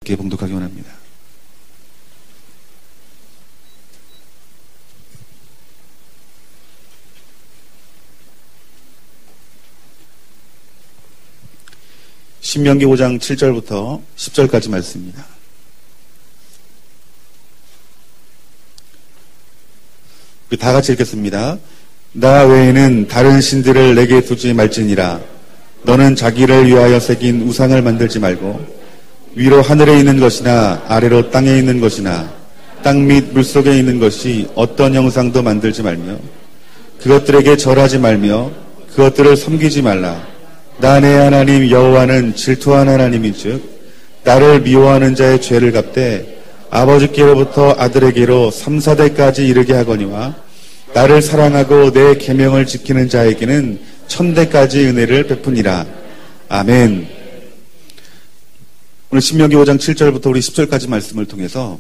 봉독하기 원합니다. 신명기 5장 7절부터 10절까지 말씀입니다. 우리 다 같이 읽겠습니다. 나 외에는 다른 신들을 내게 두지 말지니라. 너는 자기를 위하여 새긴 우상을 만들지 말고 위로 하늘에 있는 것이나 아래로 땅에 있는 것이나 땅 및 물속에 있는 것이 어떤 형상도 만들지 말며 그것들에게 절하지 말며 그것들을 섬기지 말라. 나 내 하나님 여호와는 질투한 하나님인즉 나를 미워하는 자의 죄를 갚되 아버지께로부터 아들에게로 3, 4대까지 이르게 하거니와 나를 사랑하고 내 계명을 지키는 자에게는 1000대까지 은혜를 베푸니라. 아멘. 오늘 신명기 5장 7절부터 우리 10절까지 말씀을 통해서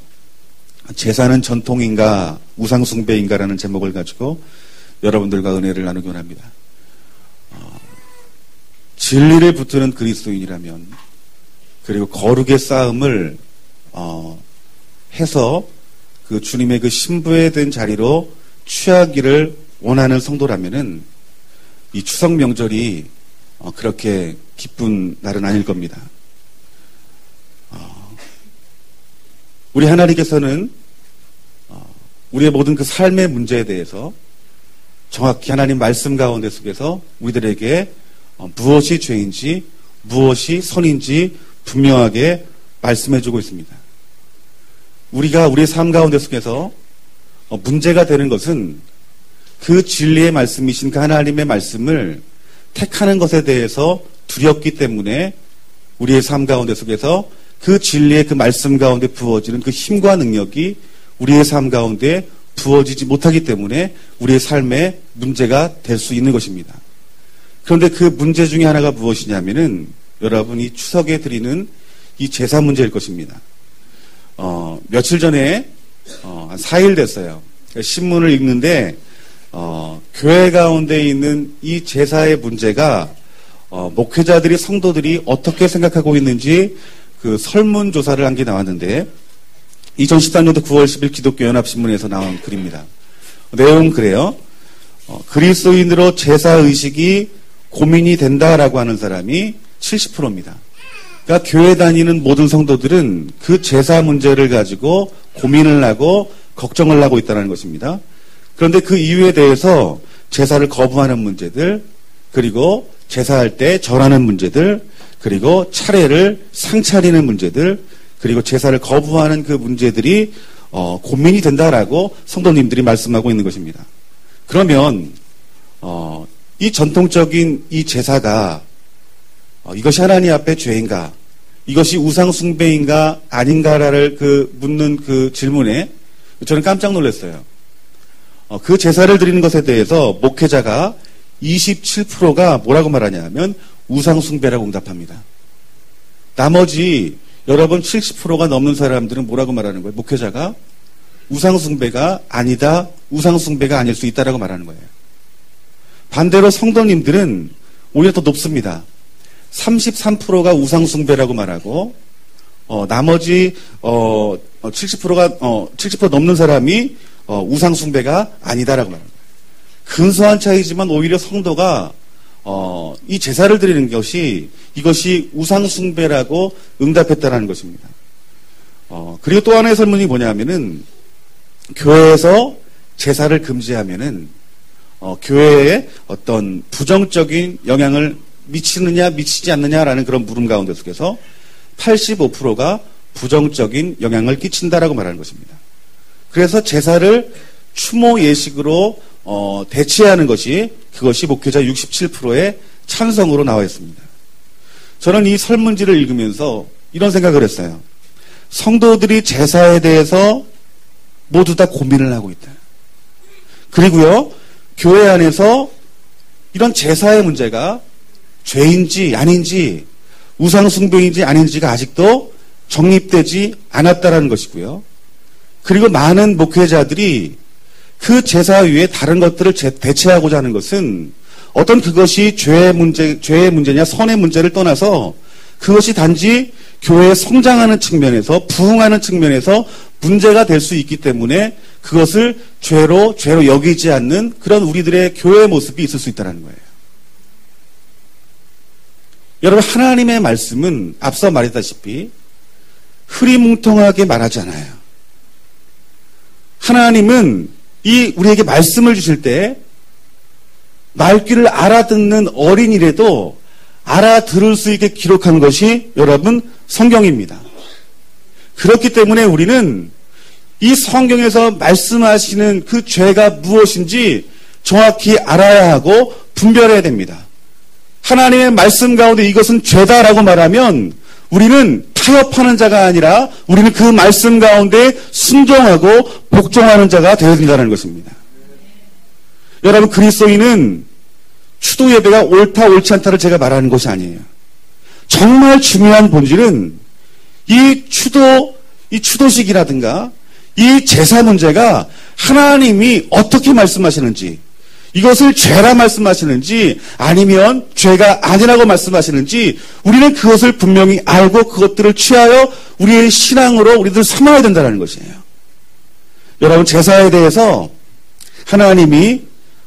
제사는 전통인가 우상숭배인가라는 제목을 가지고 여러분들과 은혜를 나누기 원합니다. 진리를 붙드는 그리스도인이라면 그리고 거룩의 싸움을 해서 그 주님의 그 신부에 된 자리로 취하기를 원하는 성도라면은 이 추석 명절이 그렇게 기쁜 날은 아닐 겁니다. 우리 하나님께서는 우리의 모든 그 삶의 문제에 대해서 정확히 하나님 말씀 가운데 속에서 우리들에게 무엇이 죄인지 무엇이 선인지 분명하게 말씀해주고 있습니다. 우리가 우리의 삶 가운데 속에서 문제가 되는 것은 그 진리의 말씀이신 그 하나님의 말씀을 택하는 것에 대해서 두렵기 때문에 우리의 삶 가운데 속에서 그 진리의 그 말씀 가운데 부어지는 그 힘과 능력이 우리의 삶 가운데 부어지지 못하기 때문에 우리의 삶에 문제가 될 수 있는 것입니다. 그런데 그 문제 중에 하나가 무엇이냐면은 여러분이 추석에 드리는 이 제사 문제일 것입니다. 며칠 전에 한 4일 됐어요. 신문을 읽는데 교회 가운데 있는 이 제사의 문제가 목회자들이 성도들이 어떻게 생각하고 있는지 그 설문조사를 한 게 나왔는데 2014년도 9월 10일 기독교연합신문에서 나온 글입니다. 내용은 그래요. 그리스도인으로 제사의식이 고민이 된다라고 하는 사람이 70%입니다. 그러니까 교회 다니는 모든 성도들은 그 제사 문제를 가지고 고민을 하고 걱정을 하고 있다는 것입니다. 그런데 그 이유에 대해서 제사를 거부하는 문제들, 그리고 제사할 때 절하는 문제들, 그리고 차례를 상차리는 문제들, 그리고 제사를 거부하는 그 문제들이 고민이 된다라고 성도님들이 말씀하고 있는 것입니다. 그러면 이 전통적인 이 제사가 이것이 하나님 앞에 죄인가, 이것이 우상 숭배인가 아닌가를 묻는 그 질문에 저는 깜짝 놀랐어요. 그 제사를 드리는 것에 대해서 목회자가 27%가 뭐라고 말하냐면 우상 숭배라고 응답합니다. 나머지 여러분 70%가 넘는 사람들은 뭐라고 말하는 거예요? 목회자가 우상 숭배가 아니다, 우상 숭배가 아닐 수 있다라고 말하는 거예요. 반대로 성도님들은 오히려 더 높습니다. 33%가 우상 숭배라고 말하고 나머지 70% 넘는 사람이 우상 숭배가 아니다라고 말합니다. 근소한 차이지만 오히려 성도가 이 제사를 드리는 것이 이것이 우상 숭배라고 응답했다라는 것입니다. 그리고 또 하나의 설문이 뭐냐면은 교회에서 제사를 금지하면은 교회에 어떤 부정적인 영향을 미치느냐 미치지 않느냐라는 그런 물음 가운데 속에서 85%가 부정적인 영향을 끼친다라고 말하는 것입니다. 그래서 제사를 추모 예식으로 대체하는 그것이 목회자 67%의 찬성으로 나와 있습니다. 저는 이 설문지를 읽으면서 이런 생각을 했어요. 성도들이 제사에 대해서 모두 다 고민을 하고 있다. 그리고요, 교회 안에서 이런 제사의 문제가 죄인지 아닌지 우상숭배인지 아닌지가 아직도 정립되지 않았다라는 것이고요. 그리고 많은 목회자들이 그 제사 위에 다른 것들을 대체하고자 하는 것은 어떤 그것이 죄의 문제냐 선의 문제를 떠나서 그것이 단지 교회에 성장하는 측면에서, 부흥하는 측면에서 문제가 될 수 있기 때문에 그것을 죄로 여기지 않는 그런 우리들의 교회의 모습이 있을 수 있다는 거예요. 여러분, 하나님의 말씀은 앞서 말했다시피 흐리뭉텅하게 말하지 않아요. 하나님은 우리에게 말씀을 주실 때 말귀를 알아듣는 어린이라도 알아들을 수 있게 기록한 것이 여러분 성경입니다. 그렇기 때문에 우리는 이 성경에서 말씀하시는 그 죄가 무엇인지 정확히 알아야 하고 분별해야 됩니다. 하나님의 말씀 가운데 이것은 죄다라고 말하면 우리는 타협하는 자가 아니라 우리는 그 말씀 가운데 순종하고 복종하는 자가 되어야 된다는 것입니다. 여러분, 그리스도인은 추도 예배가 옳다 옳지 않다를 제가 말하는 것이 아니에요. 정말 중요한 본질은 이 추도식이라든가 이 제사 문제가 하나님이 어떻게 말씀하시는지, 이것을 죄라 말씀하시는지 아니면 죄가 아니라고 말씀하시는지 우리는 그것을 분명히 알고 그것들을 취하여 우리의 신앙으로 우리들 삼아야 된다는 것이에요. 여러분, 제사에 대해서 하나님이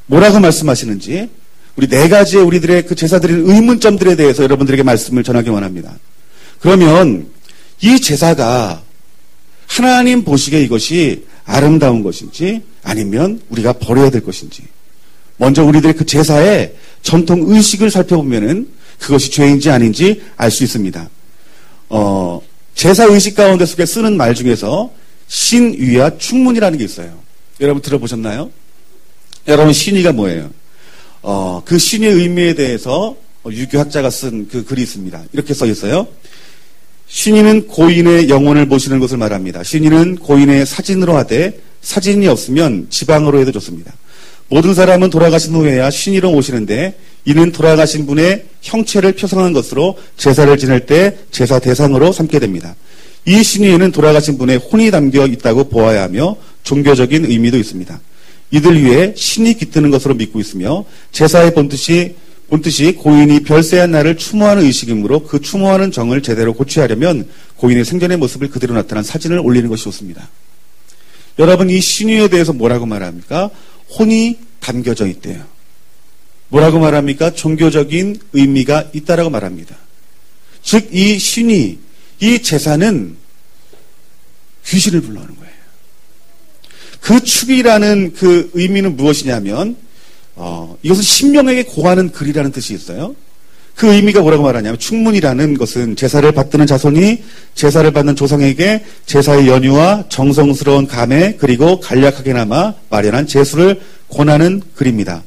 뭐라고 말씀하시는지 우리 네 가지의 우리들의 그 제사 드리는 의문점들에 대해서 여러분들에게 말씀을 전하기 원합니다. 그러면 이 제사가 하나님 보시기에 이것이 아름다운 것인지 아니면 우리가 버려야 될 것인지, 먼저 우리들의 그 제사의 전통 의식을 살펴보면은 그것이 죄인지 아닌지 알 수 있습니다. 제사 의식 가운데 속에 쓰는 말 중에서 신위와 충문이라는 게 있어요. 여러분 들어보셨나요? 여러분, 신위가 뭐예요? 그 신의 의미에 대해서 유교학자가 쓴 그 글이 있습니다. 이렇게 써 있어요. 신위는 고인의 영혼을 모시는 것을 말합니다. 신위는 고인의 사진으로 하되 사진이 없으면 지방으로 해도 좋습니다. 모든 사람은 돌아가신 후에야 신위로 모시는데 이는 돌아가신 분의 형체를 표상한 것으로 제사를 지낼 때 제사 대상으로 삼게 됩니다. 이 신위에는 돌아가신 분의 혼이 담겨 있다고 보아야 하며 종교적인 의미도 있습니다. 이들 위에 신이 깃드는 것으로 믿고 있으며 제사의 본뜻이 고인이 별세한 날을 추모하는 의식이므로 그 추모하는 정을 제대로 고취하려면 고인의 생전의 모습을 그대로 나타난 사진을 올리는 것이 좋습니다. 여러분, 이 신위에 대해서 뭐라고 말합니까? 혼이 담겨져 있대요. 뭐라고 말합니까? 종교적인 의미가 있다라고 말합니다. 즉, 이 신위, 이 제사는 귀신을 불러오는 거예요. 그 축이라는 그 의미는 무엇이냐면 이것은 신명에게 고하는 글이라는 뜻이 있어요. 그 의미가 뭐라고 말하냐면, 충문이라는 것은 제사를 받드는 자손이 제사를 받는 조상에게 제사의 연유와 정성스러운 감회 그리고 간략하게나마 마련한 제수를 권하는 글입니다.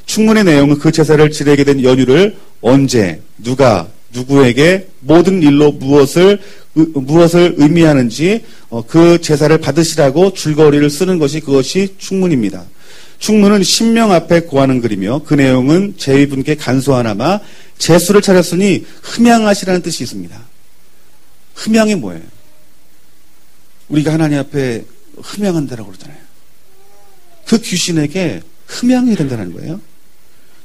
충문의 내용은 그 제사를 지내게 된 연유를 언제, 누가, 누구에게, 모든 일로 무엇을 의미하는지 그 제사를 받으시라고 줄거리를 쓰는 것이 그것이 충문입니다. 충문은 신명 앞에 고하는 글이며 그 내용은 제위분께 간소하나마 제수를 차렸으니 흠양하시라는 뜻이 있습니다. 흠양이 뭐예요? 우리가 하나님 앞에 흠양한다라고 그러잖아요. 그 귀신에게 흠양해야 된다는 거예요.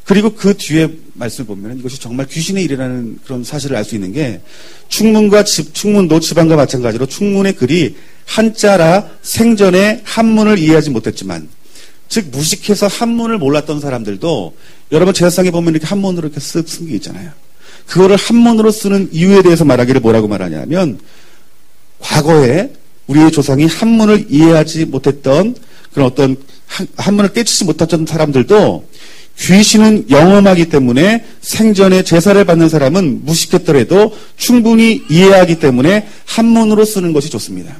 그리고 그 뒤에 말씀을 보면 이것이 정말 귀신의 일이라는 그런 사실을 알 수 있는 게, 충문도 지방과 마찬가지로 충문의 글이 한자라 생전에 한문을 이해하지 못했지만, 즉 무식해서 한문을 몰랐던 사람들도 여러분 제사상에 보면 이렇게 한문으로 이렇게 쓱 쓴 게 있잖아요. 그거를 한문으로 쓰는 이유에 대해서 말하기를 뭐라고 말하냐면, 과거에 우리의 조상이 한문을 이해하지 못했던 그런 어떤 한문을 깨치지 못했던 사람들도 귀신은 영험하기 때문에 생전에 제사를 받는 사람은 무식했더라도 충분히 이해하기 때문에 한문으로 쓰는 것이 좋습니다.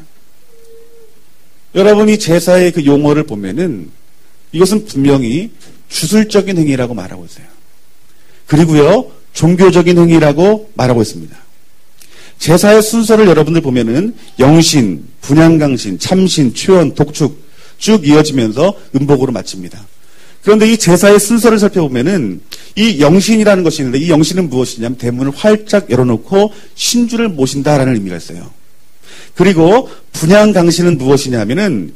여러분이 제사의 그 용어를 보면은 이것은 분명히 주술적인 행위라고 말하고 있어요. 그리고요, 종교적인 행위라고 말하고 있습니다. 제사의 순서를 여러분들 보면은 영신, 분양강신, 참신, 최원, 독축 쭉 이어지면서 음복으로 마칩니다. 그런데 이 제사의 순서를 살펴보면은 이 영신이라는 것이 있는데, 이 영신은 무엇이냐면 대문을 활짝 열어놓고 신주를 모신다라는 의미가 있어요. 그리고 분양강신은 무엇이냐면은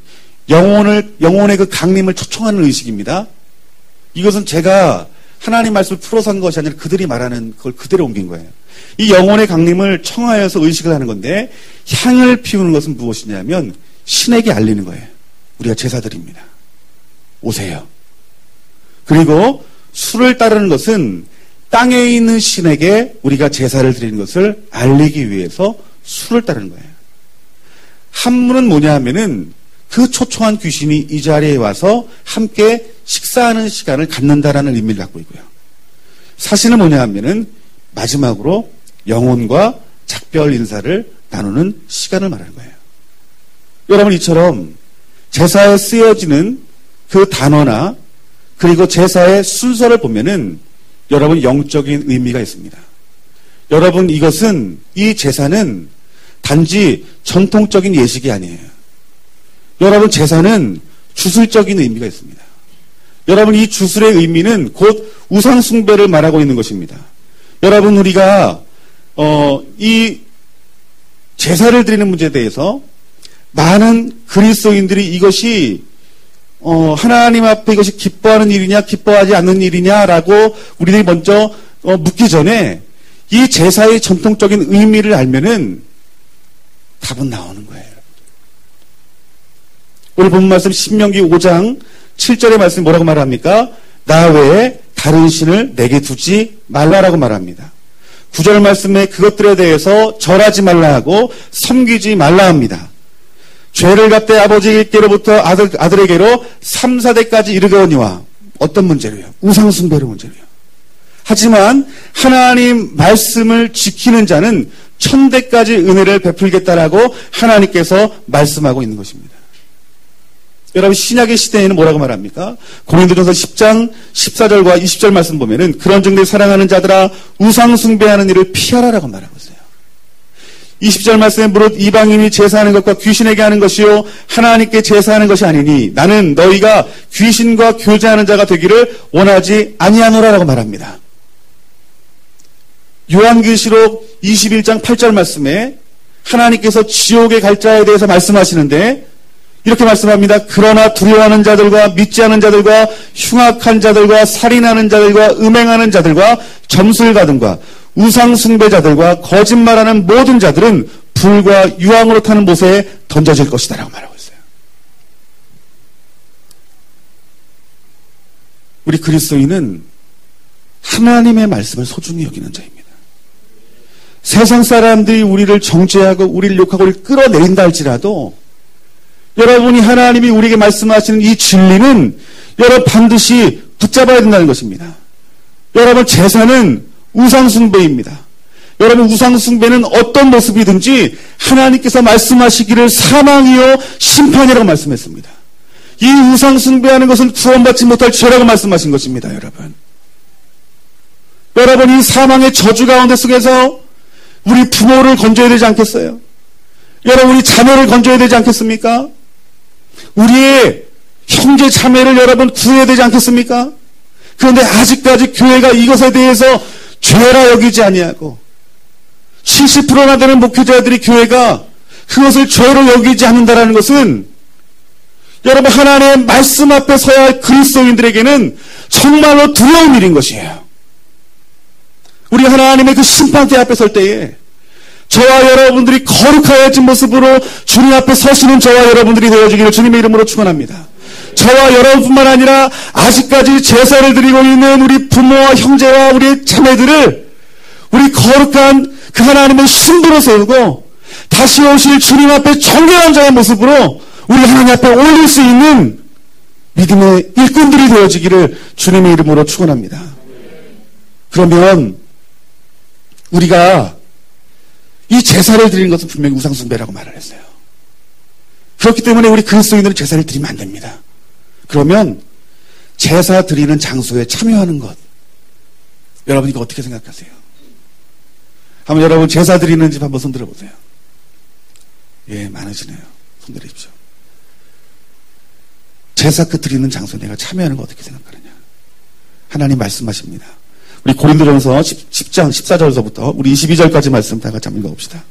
영혼의 그 강림을 초청하는 의식입니다. 이것은 제가 하나님 말씀을 풀어서 한 것이 아니라 그들이 말하는 그걸 그대로 옮긴 거예요. 이 영혼의 강림을 청하여서 의식을 하는 건데, 향을 피우는 것은 무엇이냐면 신에게 알리는 거예요. 우리가 제사드립니다. 오세요. 그리고 술을 따르는 것은 땅에 있는 신에게 우리가 제사를 드리는 것을 알리기 위해서 술을 따르는 거예요. 한문은 뭐냐 하면은 그 초청한 귀신이 이 자리에 와서 함께 식사하는 시간을 갖는다라는 의미를 갖고 있고요. 사실은 뭐냐 하면은 마지막으로 영혼과 작별 인사를 나누는 시간을 말하는 거예요. 여러분, 이처럼 제사에 쓰여지는 그 단어나 그리고 제사의 순서를 보면은 여러분 영적인 의미가 있습니다. 여러분, 이 제사는 단지 전통적인 예식이 아니에요. 여러분, 제사는 주술적인 의미가 있습니다. 여러분, 이 주술의 의미는 곧 우상숭배를 말하고 있는 것입니다. 여러분, 우리가 이 제사를 드리는 문제에 대해서 많은 그리스도인들이 이것이 하나님 앞에 이것이 기뻐하는 일이냐 기뻐하지 않는 일이냐라고 우리들이 먼저 묻기 전에 이 제사의 전통적인 의미를 알면은 답은 나오는 거예요. 오늘 본 말씀 신명기 5장 7절의 말씀이 뭐라고 말합니까? 나 외에 다른 신을 내게 두지 말라라고 말합니다. 9절 말씀에 그것들에 대해서 절하지 말라 하고 섬기지 말라 합니다. 죄를 갚되 아버지께로부터 아들에게로 3, 4대까지 이르거니와 어떤 문제로요? 우상숭배의 문제로요. 하지만 하나님 말씀을 지키는 자는 1000대까지 은혜를 베풀겠다라고 하나님께서 말씀하고 있는 것입니다. 여러분, 신약의 시대에는 뭐라고 말합니까? 고린도전서 10장 14절과 20절 말씀 보면은 그런즉 내 사랑하는 자들아 우상숭배하는 일을 피하라라고 말하고 있어요. 20절 말씀에 무릇 이방인이 제사하는 것과 귀신에게 하는 것이요 하나님께 제사하는 것이 아니니 나는 너희가 귀신과 교제하는 자가 되기를 원하지 아니하노라라고 말합니다. 요한계시록 21장 8절 말씀에 하나님께서 지옥에 갈 자에 대해서 말씀하시는데 이렇게 말씀합니다. 그러나 두려워하는 자들과 믿지 않은 자들과 흉악한 자들과 살인하는 자들과 음행하는 자들과 점술가들과 우상숭배자들과 거짓말하는 모든 자들은 불과 유황으로 타는 못에 던져질 것이다 라고 말하고 있어요. 우리 그리스도인은 하나님의 말씀을 소중히 여기는 자입니다. 세상 사람들이 우리를 정죄하고 우리를 욕하고 우리를 끌어내린다 할지라도 여러분이 하나님이 우리에게 말씀하시는 이 진리는 여러분 반드시 붙잡아야 된다는 것입니다. 여러분, 제사는 우상숭배입니다. 여러분, 우상숭배는 어떤 모습이든지 하나님께서 말씀하시기를 사망이요 심판이라고 말씀했습니다. 이 우상숭배하는 것은 구원받지 못할 죄라고 말씀하신 것입니다. 여러분, 이 사망의 저주 가운데 속에서 우리 부모를 건져야 되지 않겠어요? 여러분, 우리 자녀를 건져야 되지 않겠습니까? 우리의 형제 자매를 여러분 구해야 되지 않겠습니까? 그런데 아직까지 교회가 이것에 대해서 죄라 여기지 아니하고 70%나 되는 목회자들이 교회가 그것을 죄로 여기지 않는다라는 것은 여러분, 하나님의 말씀 앞에 서야 할 그리스도인들에게는 정말로 두려운 일인 것이에요. 우리 하나님의 그 심판대 앞에 설 때에 저와 여러분들이 거룩하여진 모습으로 주님 앞에 서시는 저와 여러분들이 되어주기를 주님의 이름으로 축원합니다. 저와 여러분뿐만 아니라 아직까지 제사를 드리고 있는 우리 부모와 형제와 우리 자매들을 우리 거룩한 그 하나님의 신부로 세우고 다시 오실 주님 앞에 정결한 자의 모습으로 우리 하나님 앞에 올릴 수 있는 믿음의 일꾼들이 되어지기를 주님의 이름으로 축원합니다. 그러면 우리가 이 제사를 드리는 것은 분명히 우상숭배라고 말을 했어요. 그렇기 때문에 우리 그리스도인들은 제사를 드리면 안 됩니다. 그러면 제사 드리는 장소에 참여하는 것, 여러분 이거 어떻게 생각하세요? 한번 여러분 제사 드리는 집 한번 손 들어보세요. 예, 많으시네요. 손 들으십시오. 제사 그 드리는 장소에 내가 참여하는 거 어떻게 생각하느냐? 하나님 말씀하십니다. 우리 고린도전서 10장 14절서부터 우리 22절까지 말씀 다 같이 한번 읽어봅시다.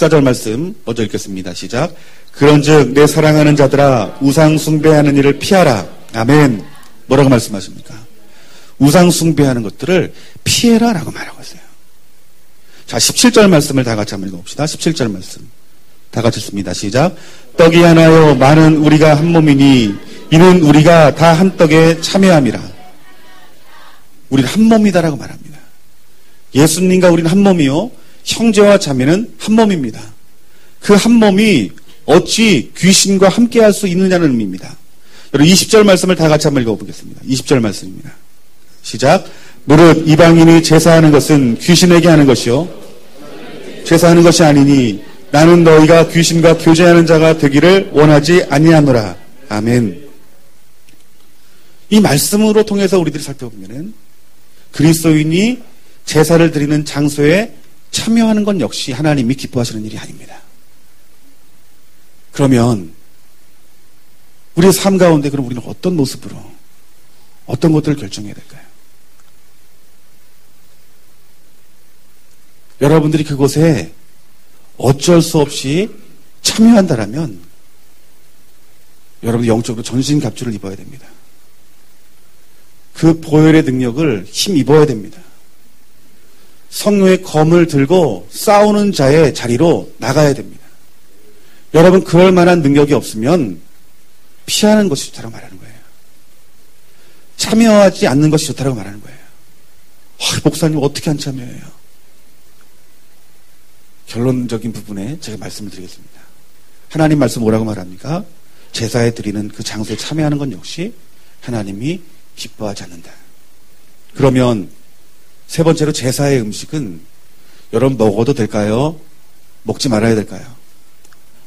14절 말씀 먼저 읽겠습니다. 시작. 그런즉 내 사랑하는 자들아 우상 숭배하는 일을 피하라. 아멘. 뭐라고 말씀하십니까? 우상 숭배하는 것들을 피해라 라고 말하고 있어요. 자, 17절 말씀을 다 같이 한번 읽어봅시다. 17절 말씀 다 같이 읽습니다. 시작. 떡이 하나요 많은 우리가 한 몸이니 이는 우리가 다 한 떡에 참여함이라. 우리는 한 몸이다라고 말합니다. 예수님과 우리는 한 몸이요 형제와 자매는 한 몸입니다. 그 한 몸이 어찌 귀신과 함께 할 수 있느냐는 의미입니다. 여러분 20절 말씀을 다 같이 한번 읽어보겠습니다. 20절 말씀입니다. 시작. 무릇 이방인이 제사하는 것은 귀신에게 하는 것이요 제사하는 것이 아니니 나는 너희가 귀신과 교제하는 자가 되기를 원하지 아니하노라. 아멘. 이 말씀으로 통해서 우리들이 살펴보면은 그리스도인이 제사를 드리는 장소에 참여하는 건 역시 하나님이 기뻐하시는 일이 아닙니다. 그러면 우리의 삶 가운데 그럼 우리는 어떤 모습으로 어떤 것들을 결정해야 될까요? 여러분들이 그곳에 어쩔 수 없이 참여한다라면 여러분 영적으로 전신갑주를 입어야 됩니다. 그 보혈의 능력을 힘입어야 됩니다. 성령의 검을 들고 싸우는 자의 자리로 나가야 됩니다. 여러분 그럴 만한 능력이 없으면 피하는 것이 좋다고 말하는 거예요. 참여하지 않는 것이 좋다고 말하는 거예요. 목사님 어떻게 안 참여해요? 결론적인 부분에 제가 말씀을 드리겠습니다. 하나님 말씀 뭐라고 말합니까? 제사에 드리는 그 장소에 참여하는 건 역시 하나님이 기뻐하지 않는다. 그러면 세 번째로 제사의 음식은 여러분 먹어도 될까요? 먹지 말아야 될까요?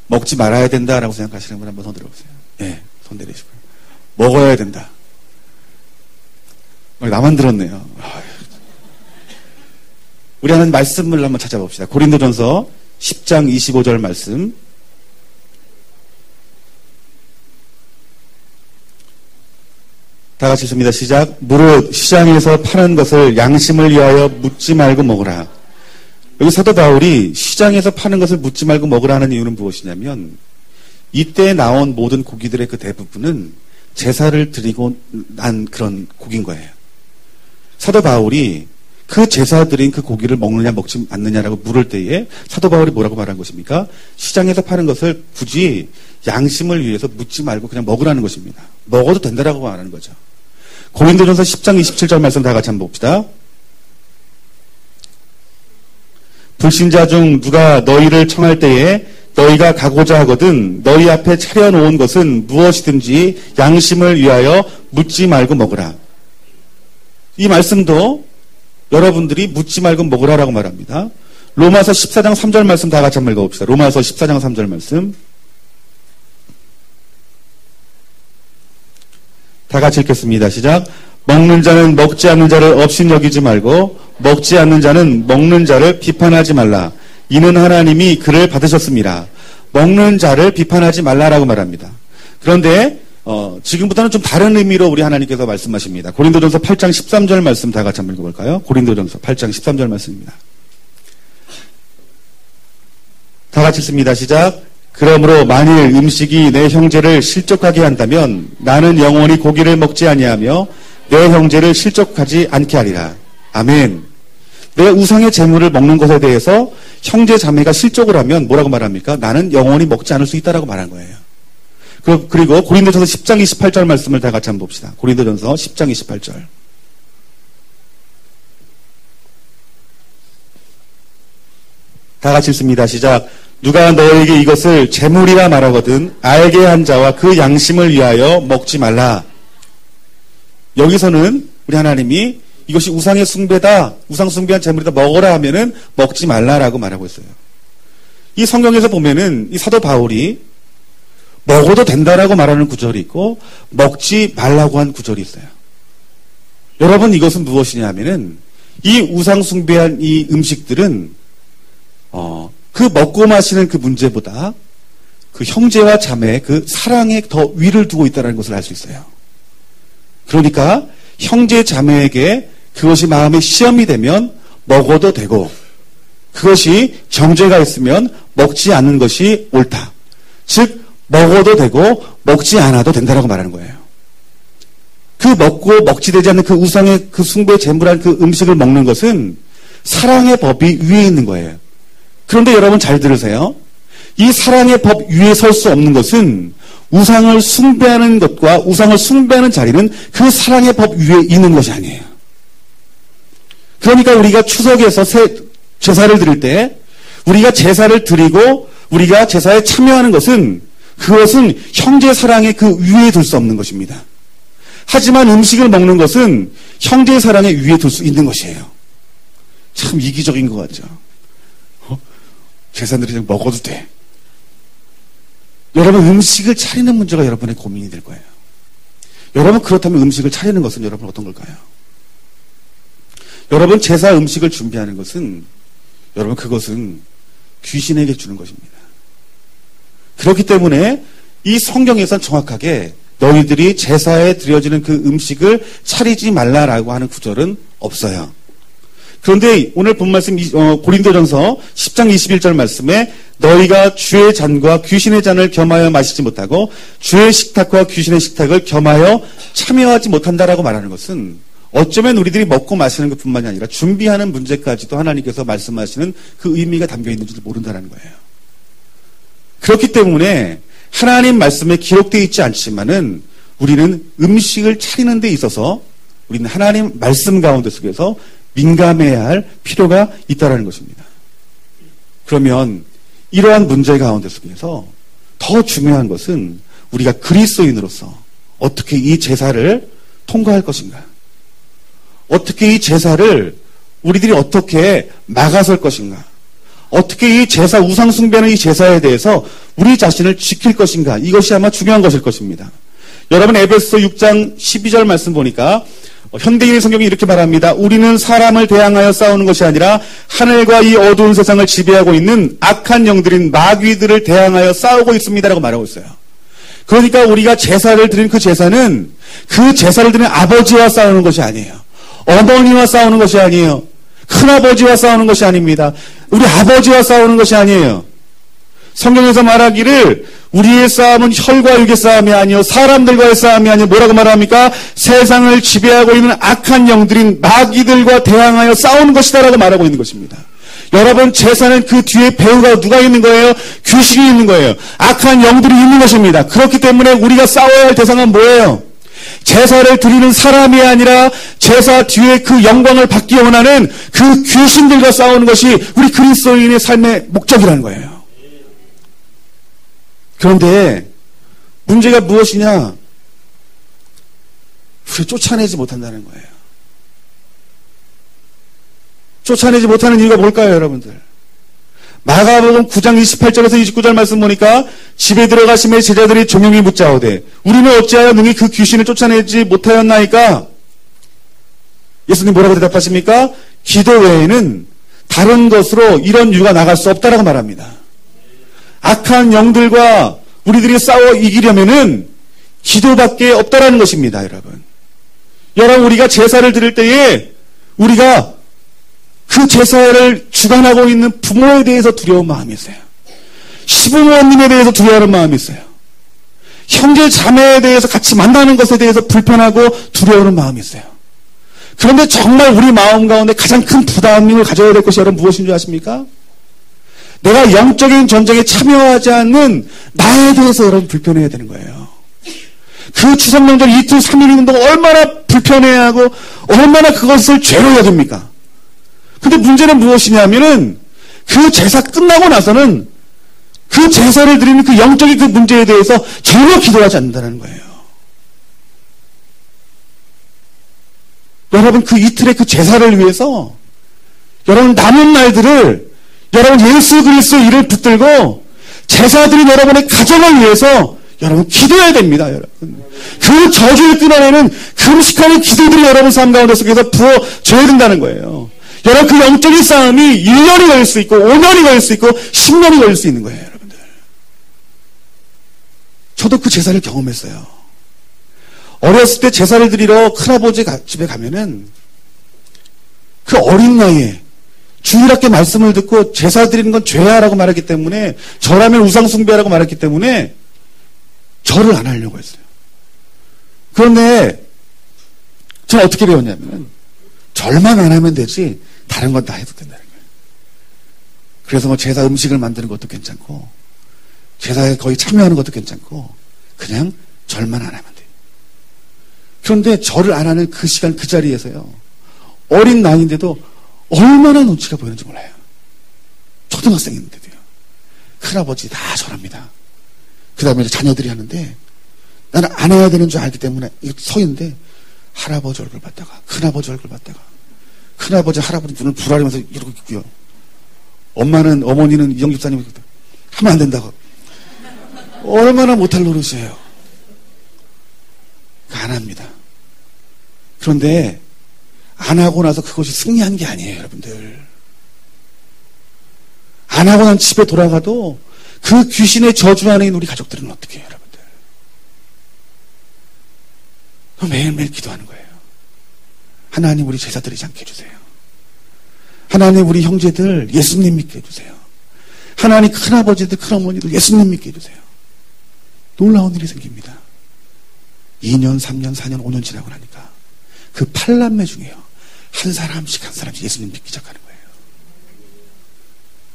먹지 말아야 된다라고 생각하시는 분 한번 손 들어보세요. 네, 손 내리시고요. 먹어야 된다. 나만 들었네요. 우리 하는 말씀을 한번 찾아봅시다. 고린도전서 10장 25절 말씀. 다 같이 읽습니다. 시작. 무릇 시장에서 파는 것을 양심을 위하여 묻지 말고 먹으라. 여기 사도 바울이 시장에서 파는 것을 묻지 말고 먹으라 하는 이유는 무엇이냐면 이때 나온 모든 고기들의 그 대부분은 제사를 드리고 난 그런 고기인 거예요. 사도 바울이 그 제사 드린 그 고기를 먹느냐 먹지 않느냐라고 물을 때에 사도 바울이 뭐라고 말한 것입니까? 시장에서 파는 것을 굳이 양심을 위해서 묻지 말고 그냥 먹으라는 것입니다. 먹어도 된다라고 말하는 거죠. 고린도전서 10장 27절 말씀 다 같이 한번 봅시다. 불신자 중 누가 너희를 청할 때에 너희가 가고자 하거든 너희 앞에 차려놓은 것은 무엇이든지 양심을 위하여 묻지 말고 먹으라. 이 말씀도 여러분들이 묻지 말고 먹으라라고 말합니다. 로마서 14장 3절 말씀 다 같이 한번 읽어봅시다. 로마서 14장 3절 말씀. 다 같이 읽겠습니다. 시작. 먹는 자는 먹지 않는 자를 업신여기지 말고 먹지 않는 자는 먹는 자를 비판하지 말라. 이는 하나님이 그를 받으셨습니다. 먹는 자를 비판하지 말라라고 말합니다. 그런데 지금부터는 좀 다른 의미로 우리 하나님께서 말씀하십니다. 고린도전서 8장 13절 말씀 다 같이 한번 읽어볼까요? 고린도전서 8장 13절 말씀입니다. 다 같이 읽습니다. 시작. 그러므로 만일 음식이 내 형제를 실족하게 한다면 나는 영원히 고기를 먹지 아니하며 내 형제를 실족하지 않게 하리라. 아멘. 내 우상의 재물을 먹는 것에 대해서 형제 자매가 실족을 하면 뭐라고 말합니까? 나는 영원히 먹지 않을 수 있다라고 말한 거예요. 그리고 고린도전서 10장 28절 말씀을 다 같이 한번 봅시다. 고린도전서 10장 28절. 다 같이 읽습니다. 시작. 누가 너에게 이것을 재물이라 말하거든 알게 한 자와 그 양심을 위하여 먹지 말라. 여기서는 우리 하나님이 이것이 우상의 숭배다, 우상 숭배한 재물이다 먹어라 하면은 먹지 말라라고 말하고 있어요. 이 성경에서 보면은 이 사도 바울이 먹어도 된다라고 말하는 구절이 있고 먹지 말라고 한 구절이 있어요. 여러분 이것은 무엇이냐 하면은 이 우상 숭배한 이 음식들은 그 먹고 마시는 그 문제보다 그 형제와 자매의 그 사랑에 더 위를 두고 있다는 것을 알 수 있어요. 그러니까 형제 자매에게 그것이 마음의 시험이 되면 먹어도 되고 그것이 정죄가 있으면 먹지 않는 것이 옳다. 즉 먹어도 되고 먹지 않아도 된다라고 말하는 거예요. 그 먹고 먹지 되지 않는 그 우상의 그 숭배의 제물한 그 음식을 먹는 것은 사랑의 법이 위에 있는 거예요. 그런데 여러분 잘 들으세요. 이 사랑의 법 위에 설 수 없는 것은 우상을 숭배하는 것과 우상을 숭배하는 자리는 그 사랑의 법 위에 있는 것이 아니에요. 그러니까 우리가 추석에서 제사를 드릴 때 우리가 제사를 드리고 우리가 제사에 참여하는 것은 그것은 형제 사랑의 그 위에 둘 수 없는 것입니다. 하지만 음식을 먹는 것은 형제 사랑의 위에 둘 수 있는 것이에요. 참 이기적인 것 같죠. 제사들이 먹어도 돼. 여러분 음식을 차리는 문제가 여러분의 고민이 될 거예요. 여러분 그렇다면 음식을 차리는 것은 여러분 어떤 걸까요? 여러분 제사 음식을 준비하는 것은 여러분 그것은 귀신에게 주는 것입니다. 그렇기 때문에 이 성경에선 정확하게 너희들이 제사에 드려지는 그 음식을 차리지 말라라고 하는 구절은 없어요. 그런데 오늘 본 말씀 고린도전서 10장 21절 말씀에 너희가 주의 잔과 귀신의 잔을 겸하여 마시지 못하고 주의 식탁과 귀신의 식탁을 겸하여 참여하지 못한다라고 말하는 것은 어쩌면 우리들이 먹고 마시는 것뿐만이 아니라 준비하는 문제까지도 하나님께서 말씀하시는 그 의미가 담겨 있는지도 모른다는 거예요. 그렇기 때문에 하나님 말씀에 기록되어 있지 않지만은 우리는 음식을 차리는 데 있어서 우리는 하나님 말씀 가운데 속에서 민감해야 할 필요가 있다는 것입니다. 그러면 이러한 문제 가운데 속에서 더 중요한 것은 우리가 그리스도인으로서 어떻게 이 제사를 통과할 것인가? 어떻게 이 제사를 우리들이 어떻게 막아설 것인가? 어떻게 이 제사, 우상 숭배하는 이 제사에 대해서 우리 자신을 지킬 것인가? 이것이 아마 중요한 것일 것입니다. 여러분 에베소 6장 12절 말씀 보니까 현대인의 성경이 이렇게 말합니다. 우리는 사람을 대항하여 싸우는 것이 아니라 하늘과 이 어두운 세상을 지배하고 있는 악한 영들인 마귀들을 대항하여 싸우고 있습니다라고 말하고 있어요. 그러니까 우리가 제사를 드린 그 제사는 그 제사를 드린 아버지와 싸우는 것이 아니에요. 어머니와 싸우는 것이 아니에요. 큰아버지와 싸우는 것이 아닙니다. 우리 아버지와 싸우는 것이 아니에요. 성경에서 말하기를 우리의 싸움은 혈과 육의 싸움이 아니요 사람들과의 싸움이 아니요 뭐라고 말합니까? 세상을 지배하고 있는 악한 영들인 마귀들과 대항하여 싸우는 것이다라고 말하고 있는 것입니다. 여러분 제사는 그 뒤에 배우가 누가 있는 거예요? 귀신이 있는 거예요. 악한 영들이 있는 것입니다. 그렇기 때문에 우리가 싸워야 할 대상은 뭐예요? 제사를 드리는 사람이 아니라 제사 뒤에 그 영광을 받기 원하는 그 귀신들과 싸우는 것이 우리 그리스도인의 삶의 목적이라는 거예요. 그런데 문제가 무엇이냐? 우리 쫓아내지 못한다는 거예요. 쫓아내지 못하는 이유가 뭘까요, 여러분들? 마가복음 9장 28절에서 29절 말씀 보니까 집에 들어가심에 제자들이 종용이 묻자오되 우리는 어찌하여 능히 그 귀신을 쫓아내지 못하였나이까? 예수님 뭐라고 대답하십니까? 기도 외에는 다른 것으로 이런 유가 나갈 수 없다라고 말합니다. 악한 영들과 우리들이 싸워 이기려면은 기도밖에 없다라는 것입니다, 여러분. 여러분 우리가 제사를 드릴 때에 우리가 그 제사를 주관하고 있는 부모에 대해서 두려운 마음이 있어요. 시부모님에 대해서 두려워하는 마음이 있어요. 형제 자매에 대해서 같이 만나는 것에 대해서 불편하고 두려워하는 마음이 있어요. 그런데 정말 우리 마음 가운데 가장 큰 부담을 가져야 될 것이 여러분 무엇인 줄 아십니까? 내가 영적인 전쟁에 참여하지 않는 나에 대해서 여러분 불편해야 되는 거예요. 그 추석 명절 이틀 3일 운동 얼마나 불편해하고 얼마나 그것을 죄로 여깁니까? 근데 문제는 무엇이냐면은 그 제사 끝나고 나서는 그 제사를 드리는 그 영적인 그 문제에 대해서 전혀 기도하지 않는다는 거예요. 여러분 그 이틀의 그 제사를 위해서 여러분 남은 날들을 여러분 예수 그리스도의 일을 붙들고 제사드린 여러분의 가정을 위해서 여러분 기도해야 됩니다, 여러분. 그 저주를 끊어내는 금식하는 기도들이 여러분 삶 가운데 속에서 부어져야 된다는 거예요. 여러분 그 영적인 싸움이 1년이 걸릴 수 있고 5년이 걸릴 수 있고 10년이 걸릴 수 있는 거예요, 여러분들. 저도 그 제사를 경험했어요. 어렸을 때 제사를 드리러 큰아버지 집에 가면은 그 어린 나이에 주일학교 말씀을 듣고 제사 드리는 건 죄야라고 말했기 때문에, 절하면 우상숭배라고 말했기 때문에 절을 안 하려고 했어요. 그런데 저는 어떻게 배웠냐면, 절만 안 하면 되지 다른 건 다 해도 된다는 거예요. 그래서 뭐 제사 음식을 만드는 것도 괜찮고, 제사에 거의 참여하는 것도 괜찮고, 그냥 절만 안 하면 돼요. 그런데 절을 안 하는 그 시간 그 자리에서요, 어린 나이인데도 얼마나 눈치가 보이는지 몰라요. 초등학생인데도요. 큰아버지 다 절합니다. 그 다음에 이제 자녀들이 하는데, 나는 안 해야 되는 줄 알기 때문에 서 있는데, 할아버지 얼굴 봤다가, 큰아버지 얼굴 봤다가, 큰아버지, 할아버지 눈을 부라리면서 이러고 있고요. 어머니는 이영 집사님이 하면 안 된다고. 얼마나 못할 노릇이에요. 안 합니다. 그런데 안 하고 나서 그것이 승리한 게 아니에요, 여러분들. 안 하고 난 집에 돌아가도 그 귀신의 저주 안에 있는 우리 가족들은 어떻게 해요, 여러분들? 매일매일 기도하는 거예요. 하나님, 우리 제사 드리지 않게 해주세요. 하나님, 우리 형제들 예수님 믿게 해주세요. 하나님, 큰아버지들, 큰어머니들 예수님 믿게 해주세요. 놀라운 일이 생깁니다. 2년, 3년, 4년, 5년 지나고 나니까 그 8남매 중에요, 한 사람씩 예수님 믿기 시작하는 거예요.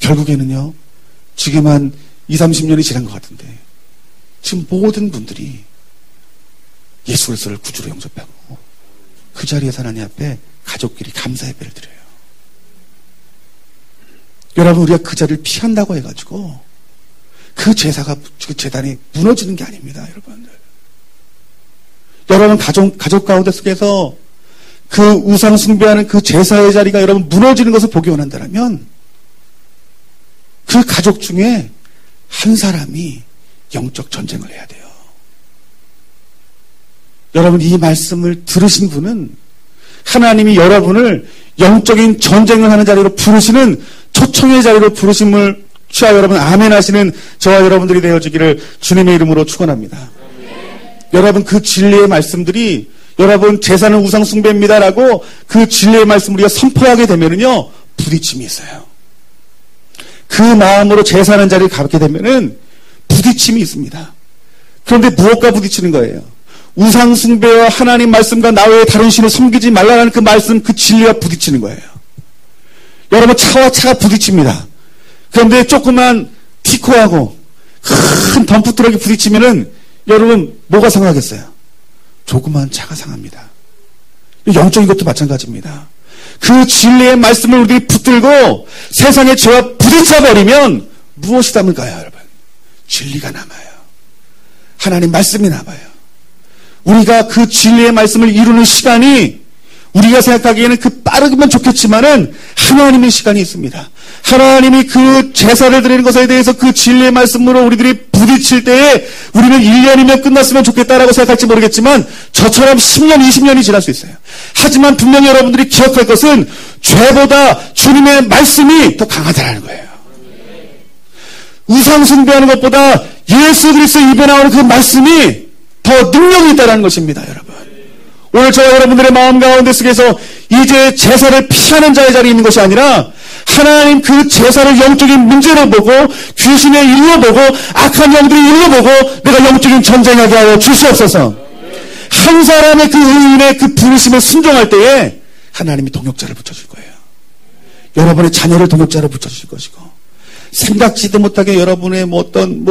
결국에는요, 지금 한 20, 30년이 지난 것 같은데, 지금 모든 분들이 예수 그리스도를 구주로 영접하고 그 자리에서 하나님 앞에 가족끼리 감사 예배를 드려요. 여러분, 우리가 그 자리를 피한다고 해가지고 그 제사가, 그 제단이 무너지는 게 아닙니다, 여러분들. 여러분, 가족 가운데 속에서 그 우상 숭배하는 그 제사의 자리가 여러분 무너지는 것을 보기 원한다면, 그 가족 중에 한 사람이 영적 전쟁을 해야 돼요. 여러분, 이 말씀을 들으신 분은 하나님이 여러분을 영적인 전쟁을 하는 자리로 부르시는, 초청의 자리로 부르심을 취하여 여러분 아멘 하시는 저와 여러분들이 되어지기를 주님의 이름으로 축원합니다. 여러분, 그 진리의 말씀들이, 여러분 제사는 우상 숭배입니다라고 그 진리의 말씀을 우리가 선포하게 되면은요, 부딪힘이 있어요. 그 마음으로 제사하는 자리에 가게 되면은 부딪힘이 있습니다. 그런데 무엇과 부딪히는 거예요? 우상 숭배와 하나님 말씀과 나 외에 다른 신을 섬기지 말라는 그 말씀, 그 진리와 부딪히는 거예요. 여러분, 차와 차가 부딪힙니다. 그런데 조그만 티코하고 큰 덤프트럭이 부딪히면은 여러분 뭐가 상하겠어요? 조그만 차가 상합니다. 영적인 것도 마찬가지입니다. 그 진리의 말씀을 우리들이 붙들고 세상의 죄와 부딪혀버리면 무엇이 남을까요, 여러분? 진리가 남아요. 하나님 말씀이 남아요. 우리가 그 진리의 말씀을 이루는 시간이, 우리가 생각하기에는 그 빠르면 좋겠지만은 하나님의 시간이 있습니다. 하나님이 그 제사를 드리는 것에 대해서 그 진리의 말씀으로 우리들이 부딪힐 때에 우리는 1년이면 끝났으면 좋겠다라고 생각할지 모르겠지만 저처럼 10년, 20년이 지날 수 있어요. 하지만 분명히 여러분들이 기억할 것은 죄보다 주님의 말씀이 더 강하다라는 거예요. 우상 숭배하는 것보다 예수 그리스도 입에 나오는 그 말씀이 더 능력이 있다는 것입니다, 여러분. 오늘 저와 여러분들의 마음 가운데 속에서 이제 제사를 피하는 자의 자리에 있는 것이 아니라 하나님 그 제사를 영적인 문제로 보고 귀신의 일로 보고 악한 영들의 일로 보고 내가 영적인 전쟁하게 하여 주시옵소서. 한 사람의 그 의인의 그 부르심에 순종할 때에 하나님이 동역자를 붙여줄 거예요. 여러분의 자녀를 동역자로 붙여주실 것이고, 생각지도 못하게 여러분의 어떤